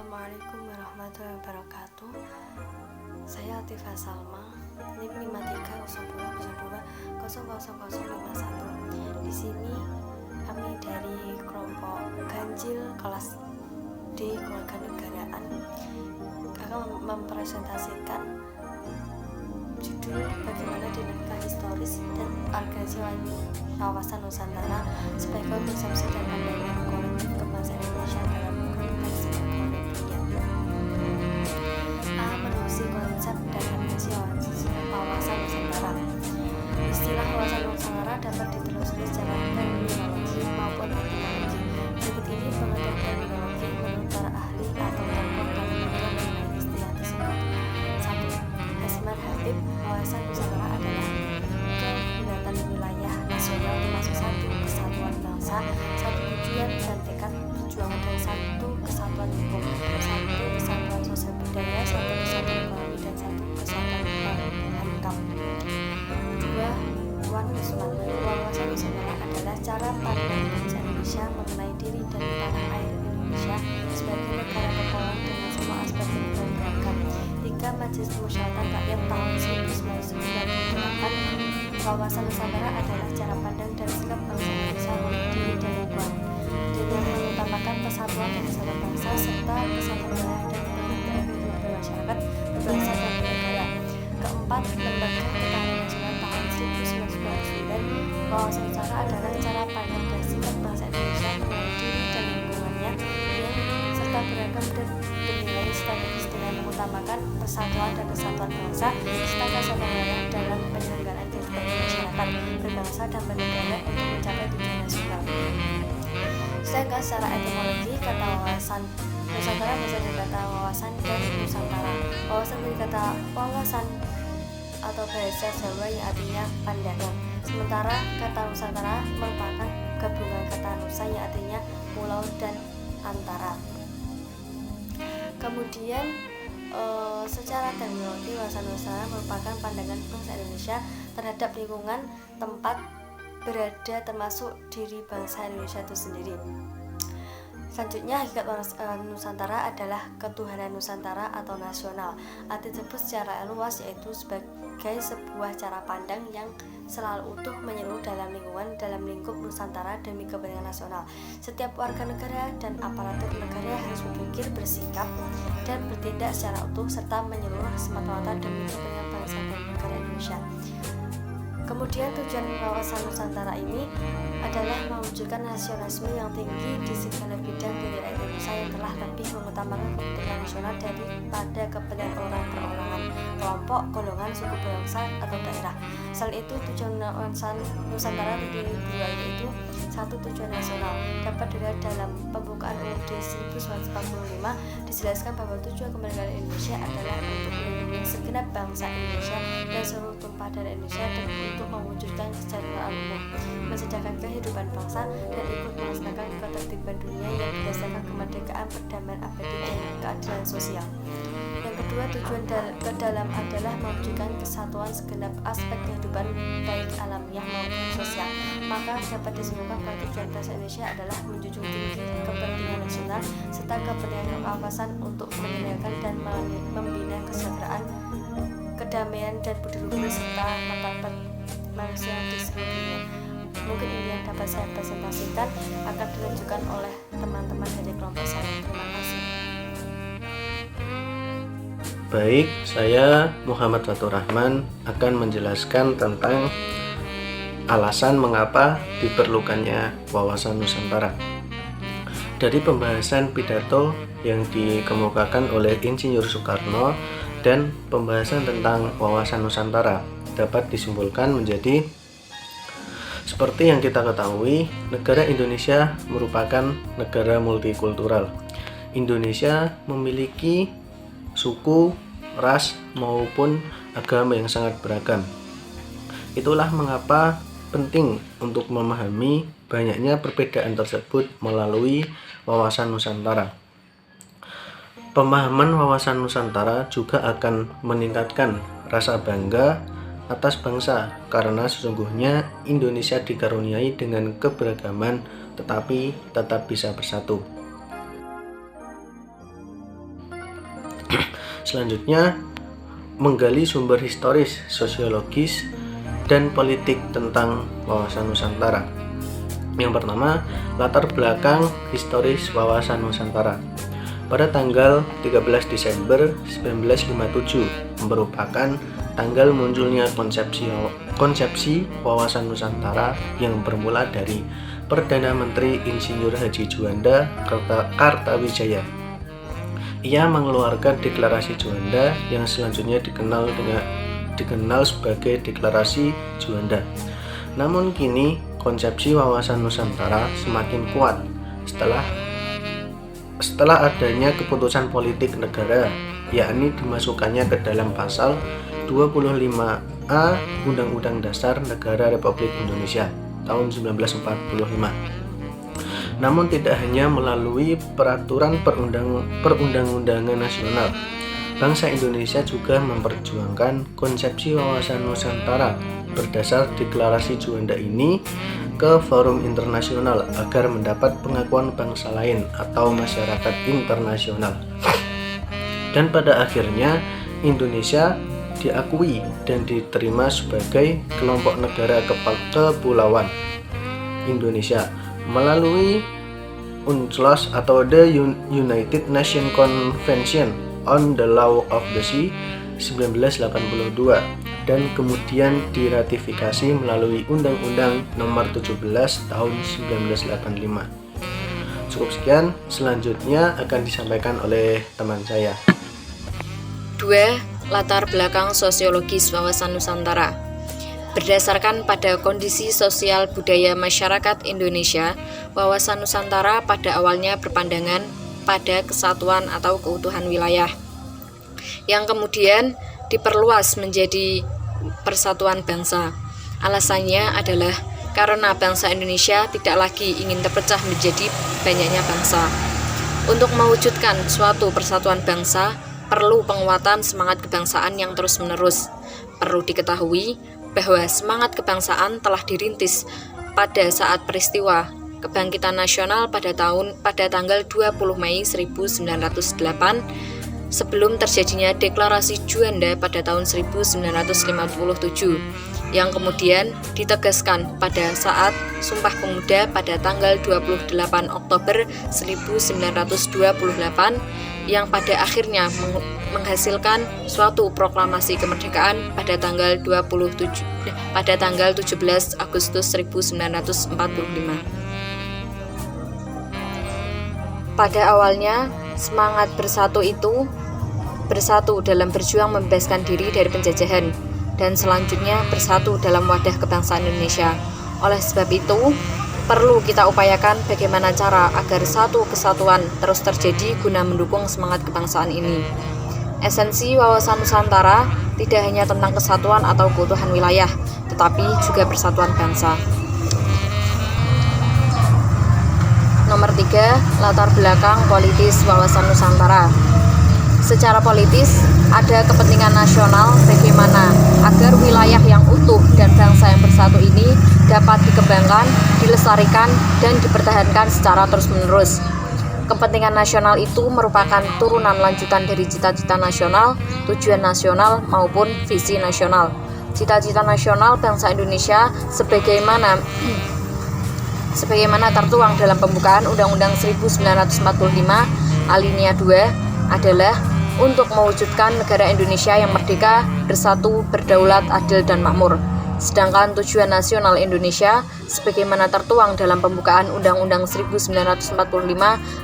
Assalamualaikum warahmatullahi wabarakatuh. Saya Atifah Salma, NIM 530202000051. Di sini kami dari kelompok ganjil kelas D Kewarganegaraan akan mempresentasikan judul bagaimana dinamika historis dan organisasi wawasan Nusantara sebagai konsepsi dan pandangan kolektif kebangsaan Indonesia dalam konteks ekonominya. Menelusuri konsep dan definisi wawasan Nusantara. Istilah wawasan Nusantara dapat ditelusuri secara terminologi maupun etimologi. Berikut ini pengertian terminologi menurut para ahli atau tokoh dan lembaga mengenai istilah tersebut. 1. Hasman Habib, wawasan Nusantara adalah kebulatan wilayah nasional termasuk satu kesatuan bangsa, satu tujuan dan tekad perjuangan dan satu kesatuan hukum, satu kesatuan sosial budaya, satu kesatuan ekonomi dan satu kesatuan hankam. 2. Wan Usman, wawasan Nusantara adalah cara pandang bangsa Indonesia mengenai diri dan tanah air Indonesia sebagai negara kepulauan dengan semua aspek dan beragam. 3. Majelis Musyawarah Rakyat tahun 1998, wawasan Nusantara adalah cara pandang dan sikap bangsa Indonesia mengenai diri dan lingkungan dengan mengutamakan persatuan dan kesatuan bangsa serta kesatuan wilayah dan keberadaan bermasyarakat, berbangsa dan bernegara. 4. Lembaga Ketahanan Nasional tahun 1999, wawasan Nusantara adalah cara pandang dan sikap bangsa Indonesia mengenai diri dan lingkungannya yang serta beragam dan bernilai strategis dengan mengutamakan persatuan dan kesatuan bangsa serta kesatuan wilayah dalam penyelenggaraan kehidupan masyarakat, berbangsa dan bernegara untuk mencapai tujuan nasional. Sedangkan secara etimologi, kata wawasan Nusantara berasal dari kata wawasan dan Nusantara. Wawasan dari kata wawasan atau bahasa Jawa yang artinya pandangan. Sementara kata Nusantara merupakan gabungan kata Nusa yang artinya pulau dan antara. Kemudian secara terminologi, wawasan Nusantara merupakan pandangan bangsa Indonesia terhadap lingkungan tempat berada termasuk diri bangsa Indonesia itu sendiri. Selanjutnya, hakikat Nusantara adalah ketuhanan Nusantara atau nasional. Arti tersebut secara luas yaitu sebagai sebuah cara pandang yang selalu utuh menyeluruh dalam lingkungan dalam lingkup Nusantara demi kepentingan nasional. Setiap warga negara dan aparatur negara harus berpikir, bersikap, dan bertindak secara utuh serta menyeluruh semata-mata demi kepentingan bangsa dan negara Indonesia. Kemudian tujuan wawasan Nusantara ini adalah mewujudkan nasionalisme yang tinggi di segala bidang di wilayah Indonesia yang telah lebih mengutamakan kepentingan nasional daripada kepentingan orang perorangan, kelompok, golongan, suku bangsa atau daerah. Selain itu, tujuan wawasan Nusantara di dua yaitu 1. Tujuan nasional dapat dilihat dalam pembukaan UUD 1945 dijelaskan bahwa tujuan kemerdekaan Indonesia adalah untuk melindungi segenap bangsa Indonesia dan seluruh tumpah darah Indonesia dan untuk mewujudkan kesejahteraan umum, mensejahterakan kehidupan bangsa dan ikut melaksanakan ketertiban dunia yang berdasarkan kemerdekaan, perdamaian abadi dan keadilan sosial. Yang kedua, tujuan ke dalam adalah mewujudkan kesatuan segenap aspek kehidupan baik alamiah maupun sosial. Maka dapat disimpulkan bahwa tujuan bangsa Indonesia adalah menjunjung tinggi kepentingan nasional serta kepentingan kawasan untuk mengendalikan dan membina kesejahteraan, kedamaian dan budi luhur serta martabat manusia di seluruh dunia. Mungkin ini yang dapat saya presentasikan, akan dilanjutkan oleh teman-teman dari kelompok saya. Terima kasih. Baik, saya Muhammad Fatur Rahman akan menjelaskan tentang alasan mengapa diperlukannya wawasan Nusantara. Dari pembahasan pidato yang dikemukakan oleh Insinyur Soekarno dan pembahasan tentang wawasan Nusantara dapat disimpulkan menjadi seperti yang kita ketahui, negara Indonesia merupakan negara multikultural. Indonesia memiliki suku, ras, maupun agama yang sangat beragam. Itulah mengapa penting untuk memahami banyaknya perbedaan tersebut melalui wawasan Nusantara. Pemahaman wawasan Nusantara juga akan meningkatkan rasa bangga atas bangsa karena sesungguhnya Indonesia dikaruniai dengan keberagaman tetapi tetap bisa bersatu. Selanjutnya, menggali sumber historis, sosiologis, dan politik tentang wawasan Nusantara. Yang pertama, latar belakang historis wawasan Nusantara. Pada tanggal 13 Desember 1957 merupakan tanggal munculnya konsepsi wawasan Nusantara yang bermula dari Perdana Menteri Insinyur Haji Juanda Kartawijaya. Ia mengeluarkan Deklarasi Juanda yang selanjutnya dikenal sebagai Deklarasi Juanda. Namun kini konsepsi wawasan Nusantara semakin kuat setelah adanya keputusan politik negara, yakni dimasukkannya ke dalam pasal 25A Undang-Undang Dasar Negara Republik Indonesia tahun 1945. Namun tidak hanya melalui peraturan perundang-undangan nasional, bangsa Indonesia juga memperjuangkan konsepsi wawasan Nusantara berdasar Deklarasi Juanda ini ke forum internasional agar mendapat pengakuan bangsa lain atau masyarakat internasional. Dan pada akhirnya Indonesia diakui dan diterima sebagai kelompok negara kepulauan Indonesia melalui UNCLOS atau The United Nations Convention on the Law of the Sea 1982 dan kemudian diratifikasi melalui Undang-Undang Nomor 17 Tahun 1985. Cukup sekian, selanjutnya akan disampaikan oleh teman saya. 2. Latar belakang sosiologis wawasan Nusantara. Berdasarkan pada kondisi sosial budaya masyarakat Indonesia, wawasan Nusantara pada awalnya berpandangan pada kesatuan atau keutuhan wilayah, yang kemudian diperluas menjadi persatuan bangsa. Alasannya adalah karena bangsa Indonesia tidak lagi ingin terpecah menjadi banyaknya bangsa. Untuk mewujudkan suatu persatuan bangsa, perlu penguatan semangat kebangsaan yang terus-menerus. Perlu diketahui bahwa semangat kebangsaan telah dirintis pada saat peristiwa kebangkitan nasional pada tanggal 20 Mei 1908 sebelum terjadinya Deklarasi Juanda pada tahun 1957 yang kemudian ditegaskan pada saat Sumpah Pemuda pada tanggal 28 Oktober 1928 yang pada akhirnya menghasilkan suatu proklamasi kemerdekaan pada tanggal 17 Agustus 1945. Pada awalnya, semangat bersatu itu bersatu dalam berjuang membebaskan diri dari penjajahan dan selanjutnya bersatu dalam wadah kebangsaan Indonesia. Oleh sebab itu, perlu kita upayakan bagaimana cara agar satu kesatuan terus terjadi guna mendukung semangat kebangsaan ini. Esensi wawasan Nusantara tidak hanya tentang kesatuan atau keutuhan wilayah, tetapi juga persatuan bangsa. Nomor 3, latar belakang politis wawasan Nusantara. Secara politis, ada kepentingan nasional bagaimana agar wilayah yang utuh dan bangsa yang bersatu ini dapat dikembangkan, dilestarikan, dan dipertahankan secara terus-menerus. Kepentingan nasional itu merupakan turunan lanjutan dari cita-cita nasional, tujuan nasional, maupun visi nasional. Cita-cita nasional bangsa Indonesia sebagaimana tertuang dalam pembukaan Undang-Undang 1945 alinea 2 adalah untuk mewujudkan negara Indonesia yang merdeka, bersatu, berdaulat, adil, dan makmur. Sedangkan tujuan nasional Indonesia sebagaimana tertuang dalam pembukaan Undang-Undang 1945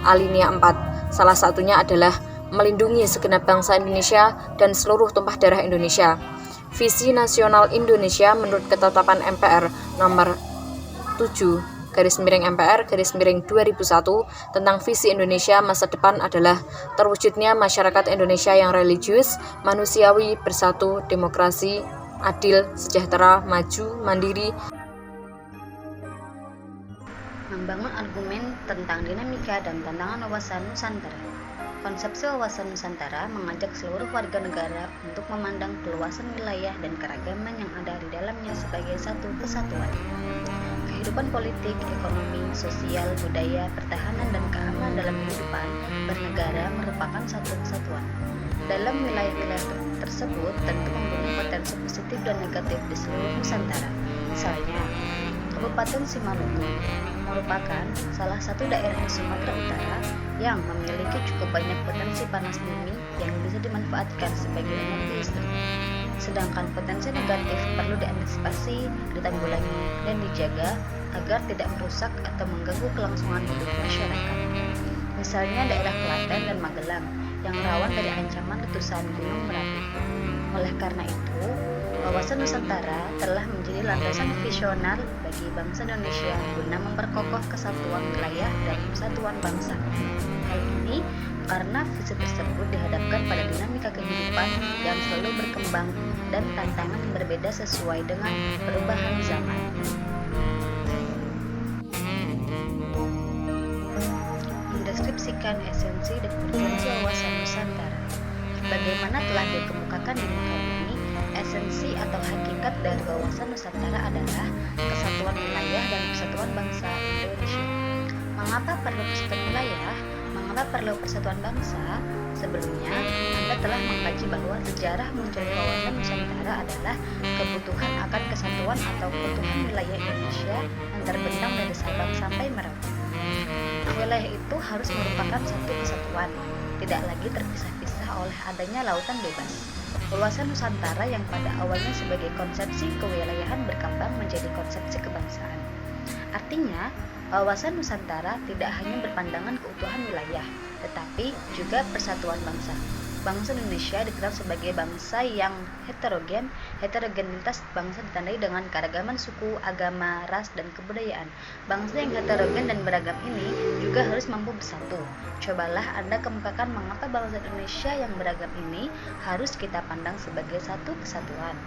alinea 4 salah satunya adalah melindungi segenap bangsa Indonesia dan seluruh tumpah darah Indonesia. Visi nasional Indonesia menurut ketetapan MPR nomor 7/MPR/2001 tentang visi Indonesia masa depan adalah terwujudnya masyarakat Indonesia yang religius, manusiawi, bersatu, demokrasi, adil, sejahtera, maju, mandiri. Membangun argumen tentang dinamika dan tantangan wawasan Nusantara. Konsepsi wawasan Nusantara mengajak seluruh warga negara untuk memandang keluasan wilayah dan keragaman yang ada di dalamnya sebagai satu kesatuan. kehidupan politik, ekonomi, sosial, budaya, pertahanan, dan keamanan dalam kehidupan bernegara merupakan satu kesatuan. Dalam wilayah-wilayah tersebut tentu mempunyai potensi positif dan negatif di seluruh Nusantara. Misalnya, Kabupaten Simalungun merupakan salah satu daerah di Sumatera Utara yang memiliki cukup banyak potensi panas bumi yang bisa dimanfaatkan sebagai energi listrik. Sedangkan potensi negatif perlu diantisipasi, ditanggulangi, dan dijaga agar tidak merusak atau mengganggu kelangsungan hidup masyarakat. Misalnya daerah Klaten dan Magelang yang rawan dari ancaman letusan Gunung Merapi. Oleh karena itu, wawasan Nusantara telah menjadi landasan visioner bagi bangsa Indonesia guna memperkokoh kesatuan wilayah dan persatuan bangsa. Hal ini karena visi tersebut dihadapkan pada dinamika kehidupan yang selalu berkembang dan tantangan yang berbeda sesuai dengan perubahan zaman. Mendeskripsikan esensi dan urgensi wawasan Nusantara. Bagaimana telah dikemukakan di muka bumi, esensi atau hakikat dari wawasan Nusantara adalah kesatuan wilayah dan persatuan bangsa Indonesia. Mengapa perlu persatuan wilayah? Mengapa perlu persatuan bangsa? Sebelumnya, Anda telah mengkaji bahwa sejarah munculnya wawasan Nusantara adalah kebutuhan akan kesatuan atau keutuhan wilayah Indonesia yang terbentang dari Sabang sampai Merauke. Wilayah itu harus merupakan satu kesatuan, tidak lagi terpisah-pisah oleh adanya lautan bebas. Wawasan Nusantara yang pada awalnya sebagai konsepsi kewilayahan berkembang menjadi konsepsi kebangsaan. Artinya, wawasan Nusantara tidak hanya berpandangan keutuhan wilayah, tetapi juga persatuan bangsa. Bangsa Indonesia dikenal sebagai bangsa yang heterogen. Heterogenitas bangsa ditandai dengan keragaman suku, agama, ras, dan kebudayaan. Bangsa yang heterogen dan beragam ini juga harus mampu bersatu. Cobalah Anda kemukakan mengapa bangsa Indonesia yang beragam ini harus kita pandang sebagai satu kesatuan.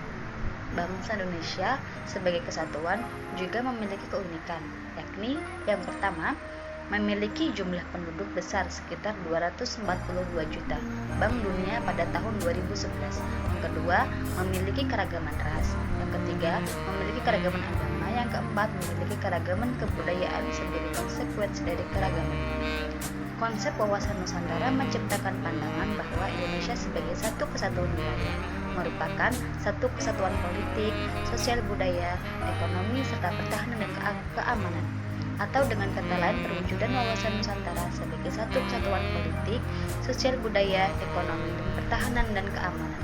Bangsa Indonesia sebagai kesatuan juga memiliki keunikan, yakni yang pertama, memiliki jumlah penduduk besar sekitar 242 juta, Bank Dunia pada tahun 2011. Yang kedua, memiliki keragaman ras. Yang ketiga, memiliki keragaman agama. Yang keempat, memiliki keragaman kebudayaan sebagai konsekuensi dari keragaman. Konsep wawasan Nusantara menciptakan pandangan bahwa Indonesia sebagai satu kesatuan wilayah merupakan satu kesatuan politik, sosial budaya, ekonomi, serta pertahanan dan keamanan. Atau dengan kata lain, perwujudan wawasan Nusantara sebagai satu kesatuan politik, sosial budaya, ekonomi, dan pertahanan dan keamanan.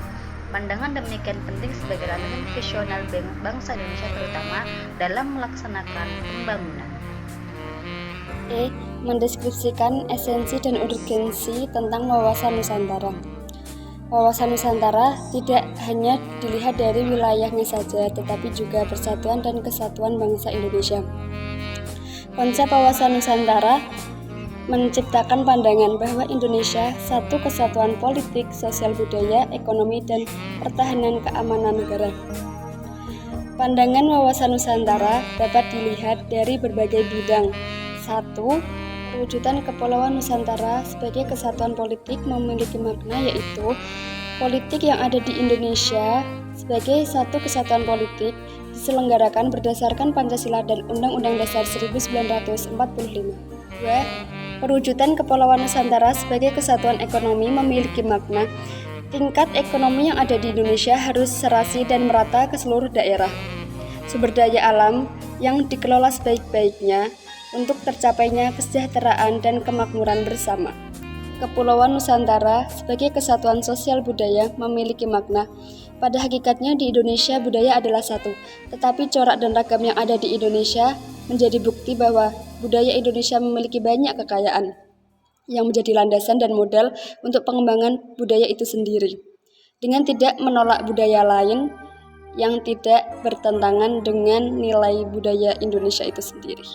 Pandangan demikian penting sebagai landasan visioner bangsa Indonesia terutama dalam melaksanakan pembangunan. Mendeskripsikan esensi dan urgensi tentang wawasan Nusantara. Wawasan Nusantara tidak hanya dilihat dari wilayahnya saja, tetapi juga persatuan dan kesatuan bangsa Indonesia. Konsep wawasan Nusantara menciptakan pandangan bahwa Indonesia satu kesatuan politik, sosial budaya, ekonomi, dan pertahanan keamanan negara. Pandangan wawasan Nusantara dapat dilihat dari berbagai bidang. 1. Perwujudan Kepulauan Nusantara sebagai kesatuan politik memiliki makna yaitu politik yang ada di Indonesia sebagai satu kesatuan politik diselenggarakan berdasarkan Pancasila dan Undang-Undang Dasar 1945. 2. Perwujudan Kepulauan Nusantara sebagai kesatuan ekonomi memiliki makna tingkat ekonomi yang ada di Indonesia harus serasi dan merata ke seluruh daerah. Sumber daya alam yang dikelola sebaik-baiknya untuk tercapainya kesejahteraan dan kemakmuran bersama. Kepulauan Nusantara sebagai kesatuan sosial budaya memiliki makna. Pada hakikatnya di Indonesia budaya adalah satu, tetapi corak dan ragam yang ada di Indonesia menjadi bukti bahwa budaya Indonesia memiliki banyak kekayaan yang menjadi landasan dan modal untuk pengembangan budaya itu sendiri, dengan tidak menolak budaya lain yang tidak bertentangan dengan nilai budaya Indonesia itu sendiri.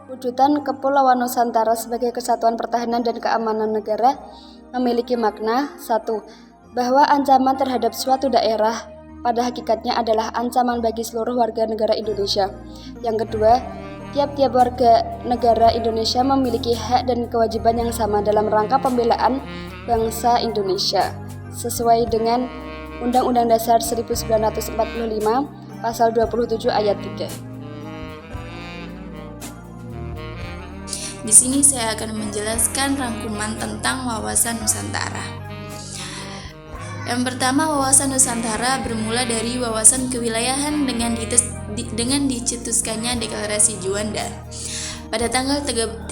Wujudan Kepulauan Nusantara sebagai kesatuan pertahanan dan keamanan negara memiliki makna 1. Bahwa ancaman terhadap suatu daerah pada hakikatnya adalah ancaman bagi seluruh warga negara Indonesia. Yang kedua, tiap-tiap warga negara Indonesia memiliki hak dan kewajiban yang sama dalam rangka pembelaan bangsa Indonesia sesuai dengan Undang-Undang Dasar 1945 Pasal 27 Ayat 3. Di sini saya akan menjelaskan rangkuman tentang wawasan Nusantara. Yang pertama, wawasan Nusantara bermula dari wawasan kewilayahan dengan dicetuskannya Deklarasi Juanda pada tanggal 13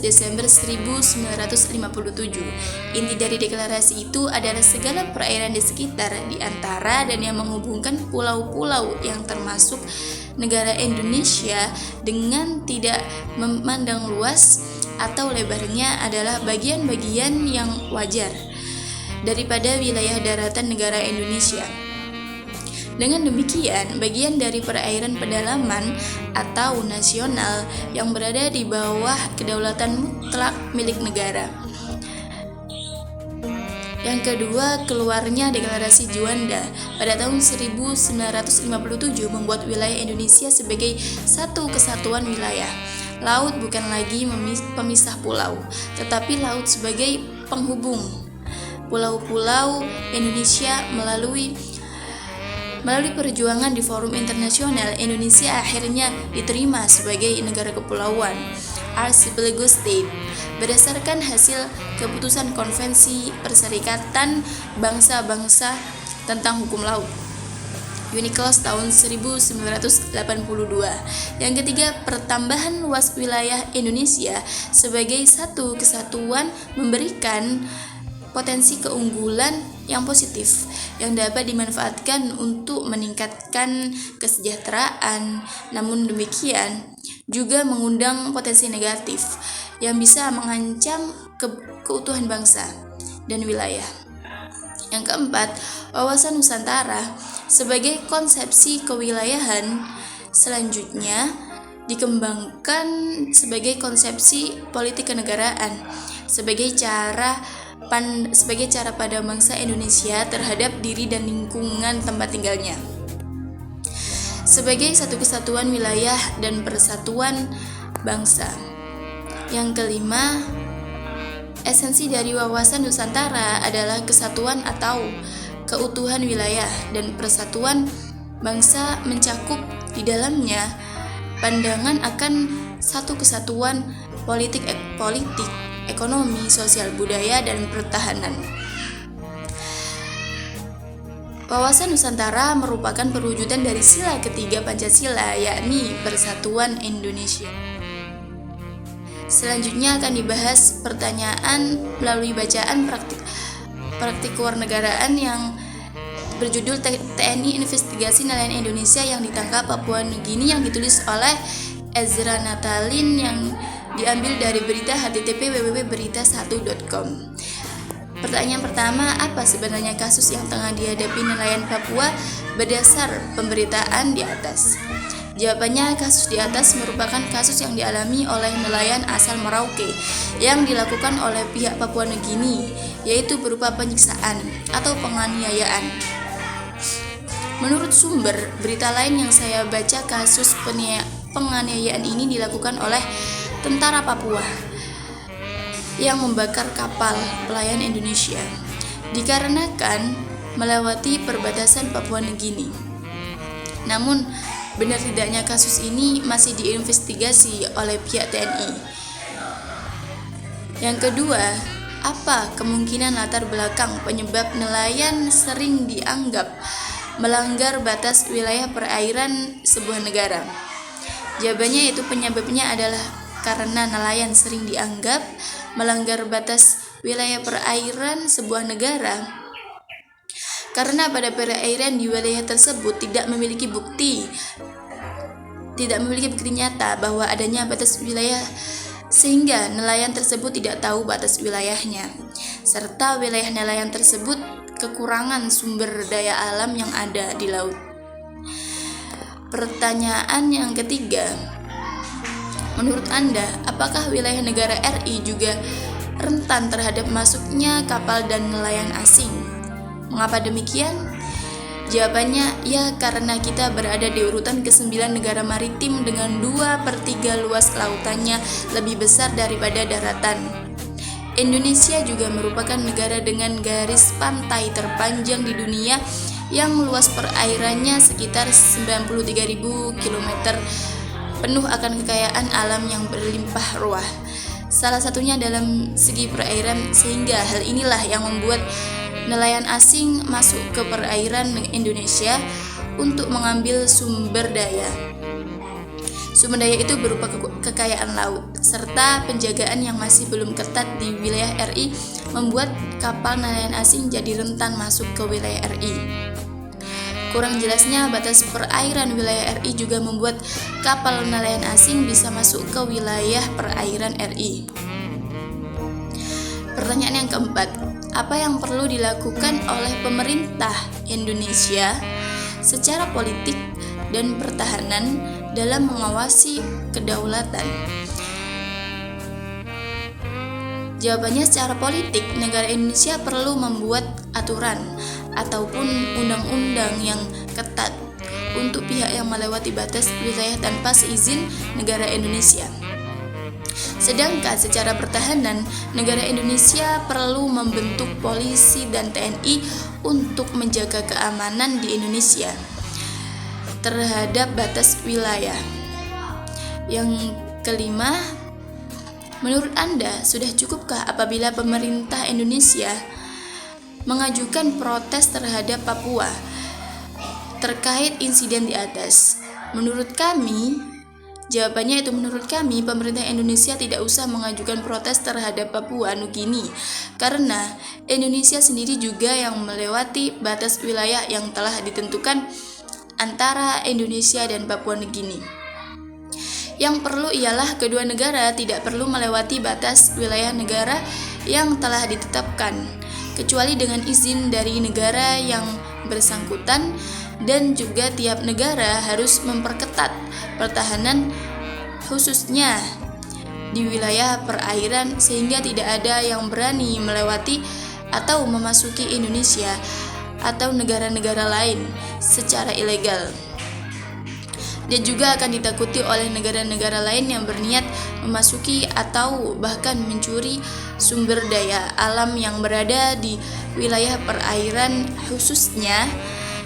Desember 1957. Inti dari deklarasi itu adalah segala perairan di sekitar, di antara, dan yang menghubungkan pulau-pulau yang termasuk negara Indonesia dengan tidak memandang luas atau lebarnya adalah bagian-bagian yang wajar daripada wilayah daratan negara Indonesia. Dengan demikian, bagian dari perairan pedalaman atau nasional yang berada di bawah kedaulatan mutlak milik negara. Yang kedua, keluarnya Deklarasi Juanda pada tahun 1957 membuat wilayah Indonesia sebagai satu kesatuan wilayah. Laut bukan lagi pemisah pulau, tetapi laut sebagai penghubung pulau-pulau Indonesia. Melalui perjuangan di forum internasional, Indonesia akhirnya diterima sebagai negara kepulauan, Archipelago State, berdasarkan hasil keputusan Konvensi Perserikatan Bangsa-Bangsa tentang Hukum Laut, UNCLOS tahun 1982. Yang ketiga, pertambahan luas wilayah Indonesia sebagai satu kesatuan memberikan potensi keunggulan yang positif yang dapat dimanfaatkan untuk meningkatkan kesejahteraan. Namun demikian juga mengundang potensi negatif yang bisa mengancam keutuhan bangsa dan wilayah. Yang keempat, wawasan Nusantara sebagai konsepsi kewilayahan selanjutnya dikembangkan sebagai konsepsi politik kenegaraan sebagai cara pada bangsa Indonesia terhadap diri dan lingkungan tempat tinggalnya, sebagai satu kesatuan wilayah dan persatuan bangsa. Yang kelima, esensi dari wawasan Nusantara adalah kesatuan atau keutuhan wilayah dan persatuan bangsa, mencakup di dalamnya pandangan akan satu kesatuan politik, ekonomi, sosial, budaya, dan pertahanan. Wawasan Nusantara merupakan perwujudan dari sila ketiga Pancasila, yakni Persatuan Indonesia. Selanjutnya akan dibahas pertanyaan melalui bacaan praktik kewarganegaraan yang berjudul TNI Investigasi Nelayan Indonesia yang ditangkap Papua Nugini, yang ditulis oleh Ezra Natalin, yang diambil dari berita http://www.berita1.com. Pertanyaan pertama, apa sebenarnya kasus yang tengah dihadapi nelayan Papua berdasar pemberitaan di atas? Jawabannya, kasus di atas merupakan kasus yang dialami oleh nelayan asal Merauke yang dilakukan oleh pihak Papua Nugini, yaitu berupa penyiksaan atau penganiayaan. Menurut sumber berita lain yang saya baca, kasus penganiayaan ini dilakukan oleh tentara Papua yang membakar kapal pelayan Indonesia dikarenakan melewati perbatasan Papua Nugini. Namun, benar tidaknya kasus ini masih diinvestigasi oleh pihak TNI. Yang kedua, apa kemungkinan latar belakang penyebab nelayan sering dianggap melanggar batas wilayah perairan sebuah negara? Jawabannya yaitu penyebabnya adalah karena nelayan sering dianggap melanggar batas wilayah perairan sebuah negara karena pada perairan di wilayah tersebut tidak memiliki bukti nyata bahwa adanya batas wilayah, sehingga nelayan tersebut tidak tahu batas wilayahnya, serta wilayah nelayan tersebut kekurangan sumber daya alam yang ada di laut. Pertanyaan yang ketiga, menurut Anda, apakah wilayah negara RI juga rentan terhadap masuknya kapal dan nelayan asing? Mengapa demikian? Jawabannya, ya karena kita berada di urutan ke-9 negara maritim dengan 2/3 luas lautannya lebih besar daripada daratan. Indonesia juga merupakan negara dengan garis pantai terpanjang di dunia yang luas perairannya sekitar 93.000 km, penuh akan kekayaan alam yang berlimpah ruah. salah satunya dalam segi perairan, sehingga hal inilah yang membuat nelayan asing masuk ke perairan Indonesia untuk mengambil sumber daya. Sumber daya itu berupa kekayaan laut, serta penjagaan yang masih belum ketat di wilayah RI membuat kapal nelayan asing jadi rentan masuk ke wilayah RI. Kurang jelasnya batas perairan wilayah RI juga membuat kapal nelayan asing bisa masuk ke wilayah perairan RI. Pertanyaan yang keempat, apa yang perlu dilakukan oleh pemerintah Indonesia secara politik dan pertahanan dalam mengawasi kedaulatan? Jawabannya, secara politik, negara Indonesia perlu membuat aturan ataupun undang-undang yang ketat untuk pihak yang melewati batas wilayah tanpa seizin negara Indonesia. Sedangkan secara pertahanan, negara Indonesia perlu membentuk polisi dan TNI untuk menjaga keamanan di Indonesia terhadap batas wilayah. Yang kelima, menurut Anda, sudah cukupkah apabila pemerintah Indonesia mengajukan protes terhadap Papua terkait insiden di atas? Menurut kami, jawabannya itu menurut kami, pemerintah Indonesia tidak usah mengajukan protes terhadap Papua Nugini karena Indonesia sendiri juga yang melewati batas wilayah yang telah ditentukan antara Indonesia dan Papua Nugini. Yang perlu ialah kedua negara tidak perlu melewati batas wilayah negara yang telah ditetapkan, kecuali dengan izin dari negara yang bersangkutan, dan juga tiap negara harus memperketat pertahanan khususnya di wilayah perairan sehingga tidak ada yang berani melewati atau memasuki Indonesia atau negara-negara lain secara ilegal. Dan juga akan ditakuti oleh negara-negara lain yang berniat memasuki atau bahkan mencuri sumber daya alam yang berada di wilayah perairan khususnya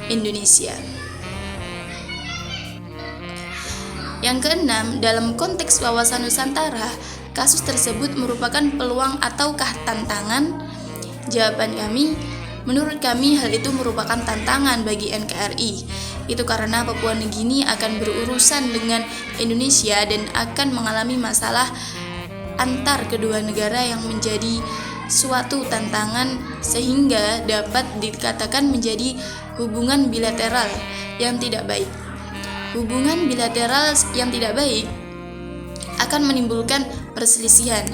Indonesia. Yang keenam, dalam konteks wawasan Nusantara, kasus tersebut merupakan peluang ataukah tantangan? Jawaban kami, menurut kami hal itu merupakan tantangan bagi NKRI. Itu karena Papua Nugini akan berurusan dengan Indonesia dan akan mengalami masalah antar kedua negara yang menjadi suatu tantangan sehingga dapat dikatakan menjadi hubungan bilateral yang tidak baik. Hubungan bilateral yang tidak baik akan menimbulkan perselisihan,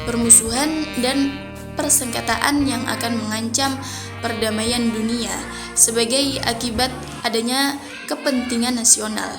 permusuhan, dan persengketaan yang akan mengancam perdamaian dunia sebagai akibat adanya kepentingan nasional.